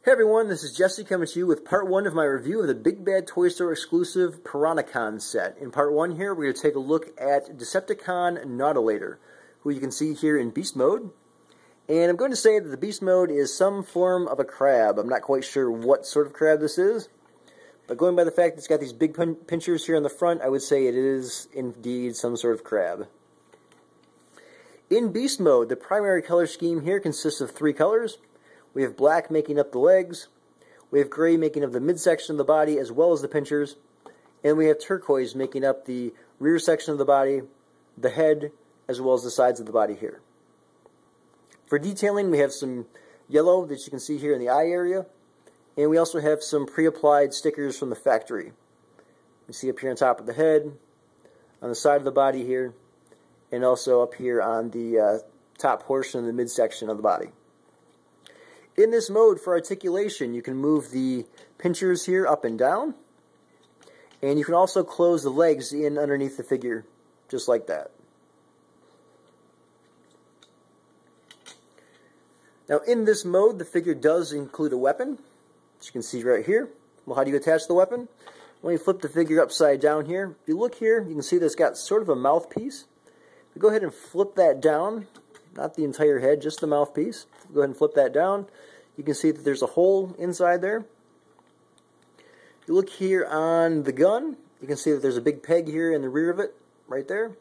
Hey everyone, this is Jesse coming to you with part 1 of my review of the Big Bad Toy Store exclusive Piranaconset. In part 1 here, we're going to take a look at Decepticon Nautilator, who you can see here in Beast Mode. And I'm going to say that the Beast Mode is some form of a crab. I'm not quite sure what sort of crab this is, but going by the fact that it's got these big pinchers here on the front, I would say it is indeed some sort of crab. In Beast Mode, the primary color scheme here consists of 3 colors. We have black making up the legs, we have gray making up the midsection of the body as well as the pinchers, and we have turquoise making up the rear section of the body, the head, as well as the sides of the body here. For detailing, we have some yellow that you can see here in the eye area, and we also have some pre-applied stickers from the factory. You see up here on top of the head, on the side of the body here, and also up here on the top portion of the midsection of the body. In this mode, for articulation, you can move the pinchers here up and down, and you can also close the legs in underneath the figure, just like that. Now, in this mode, the figure does include a weapon, as you can see right here. Well, how do you attach the weapon? When you flip the figure upside down here, if you look here, you can see that it's got sort of a mouthpiece. If you go ahead and flip that down, not the entire head, just the mouthpiece. Go ahead and flip that down. You can see that there's a hole inside there. If you look here on the gun, you can see that there's a big peg here in the rear of it, right there.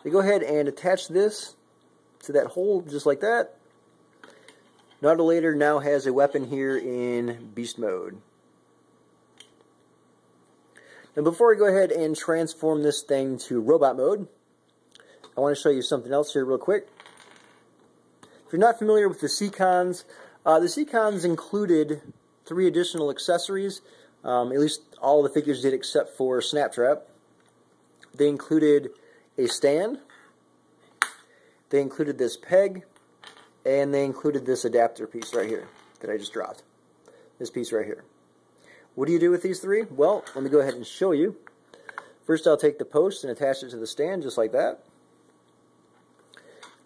You go ahead and attach this to that hole just like that. Nautilator now has a weapon here in Beast Mode. Now before we go ahead and transform this thing to Robot Mode, I want to show you something else here real quick. If you're not familiar with the Seacons included 3 additional accessories. At least all the figures did except for Snaptrap. They included a stand, they included this peg, and they included this adapter piece right here that I just dropped. This piece right here. What do you do with these 3? Well, let me go ahead and show you. First I'll take the post and attach it to the stand just like that.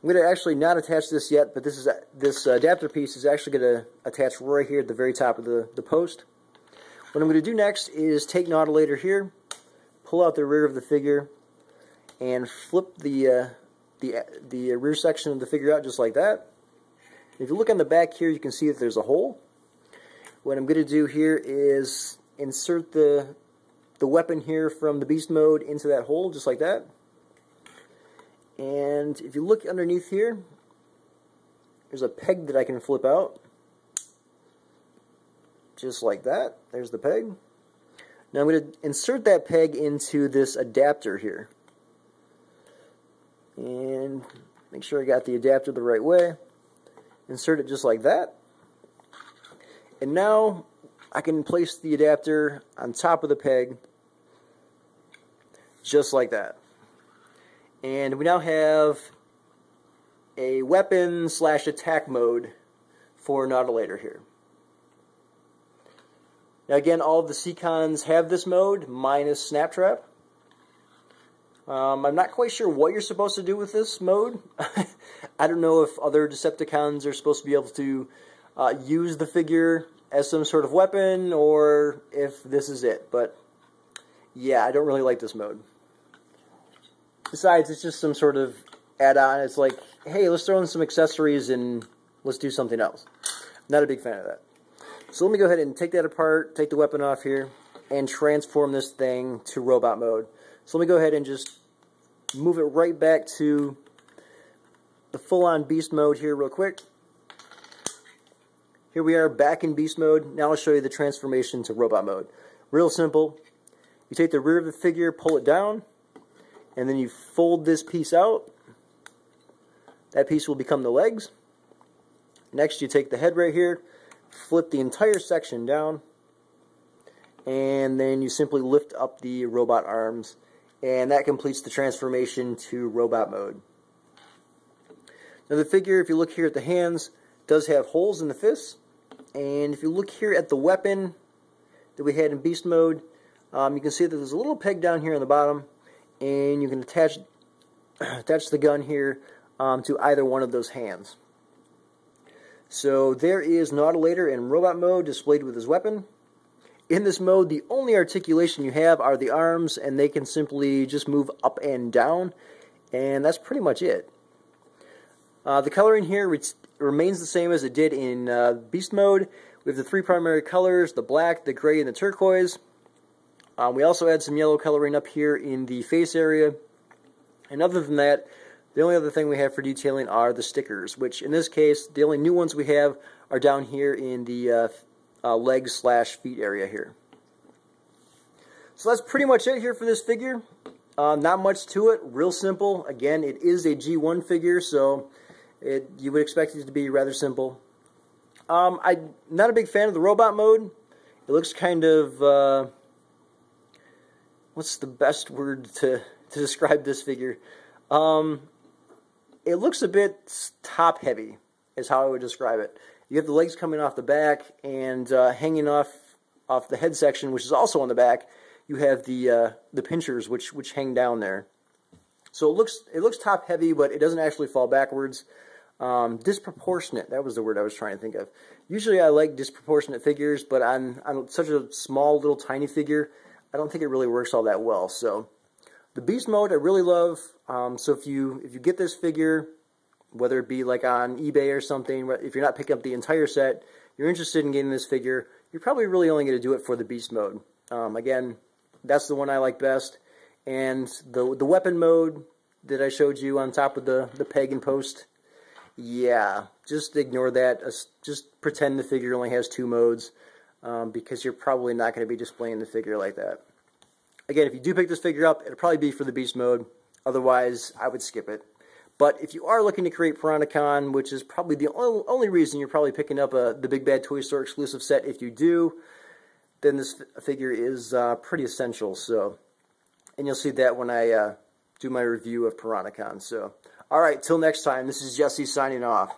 I'm going to actually not attach this yet, but this adapter piece is actually going to attach right here at the very top of the post. What I'm going to do next is take Nautilator here, pull out the rear of the figure, and flip the rear section of the figure out just like that. If you look on the back here, you can see that there's a hole. What I'm going to do here is insert the weapon here from the Beast Mode into that hole just like that. And if you look underneath here, there's a peg that I can flip out. Just like that. There's the peg. Now I'm going to insert that peg into this adapter here. And make sure I got the adapter the right way. Insert it just like that. And now I can place the adapter on top of the peg. Just like that. And we now have a weapon/attack mode for Nautilator here. Now again, all of the Seacons have this mode, minus Snaptrap. I'm not quite sure what you're supposed to do with this mode. I don't know if other Decepticons are supposed to be able to use the figure as some sort of weapon, or if this is it. But yeah, I don't really like this mode. Besides, it's just some sort of add-on. It's like, hey, let's throw in some accessories and let's do something else. Not a big fan of that. So let me go ahead and take that apart, take the weapon off here, and transform this thing to robot mode. So let me go ahead and just move it right back to the full-on Beast Mode here real quick. Here we are back in Beast Mode. Now I'll show you the transformation to robot mode. Real simple. You take the rear of the figure, pull it down, and then you fold this piece out. That piece will become the legs. Next you take the head right here, flip the entire section down, and then you simply lift up the robot arms, and that completes the transformation to robot mode. Now the figure, if you look here at the hands, does have holes in the fists, and if you look here at the weapon that we had in Beast Mode, you can see that there's a little peg down here on the bottom, and you can attach the gun here to either one of those hands. So there is Nautilator in robot mode displayed with his weapon. In this mode, the only articulation you have are the arms, and they can simply just move up and down, and that's pretty much it. The coloring here remains the same as it did in Beast mode. We have the three primary colors, the black, the gray, and the turquoise. We also add some yellow coloring up here in the face area. And other than that, the only other thing we have for detailing are the stickers, which in this case, the only new ones we have are down here in the legs/feet area here. So that's pretty much it here for this figure. Not much to it, real simple. Again, it is a G1 figure, so you would expect it to be rather simple. I'm not a big fan of the robot mode. It looks kind of, what's the best word to describe this figure? It looks a bit top-heavy, is how I would describe it. You have the legs coming off the back, and hanging off the head section, which is also on the back, you have the pinchers, which hang down there. So it looks top-heavy, but it doesn't actually fall backwards. Disproportionate, that was the word I was trying to think of. Usually I like disproportionate figures, but on such a small, little, tiny figure, I don't think it really works all that well. So the Beast mode I really love. So if you get this figure, whether it be like on eBay or something, if you're not picking up the entire set, you're interested in getting this figure, you're probably really only going to do it for the Beast mode. Again, that's the one I like best. And the weapon mode that I showed you on top of the peg and post, yeah, just ignore that. Just pretend the figure only has 2 modes, because you're probably not going to be displaying the figure like that. Again, if you do pick this figure up, it'll probably be for the Beast mode. Otherwise, I would skip it. But if you are looking to create Piranacon, which is probably the only reason you're probably picking up the Big Bad Toy Store exclusive set, if you do, then this figure is pretty essential. So, and you'll see that when I do my review of Piranacon. So, all right, till next time, this is Jesse signing off.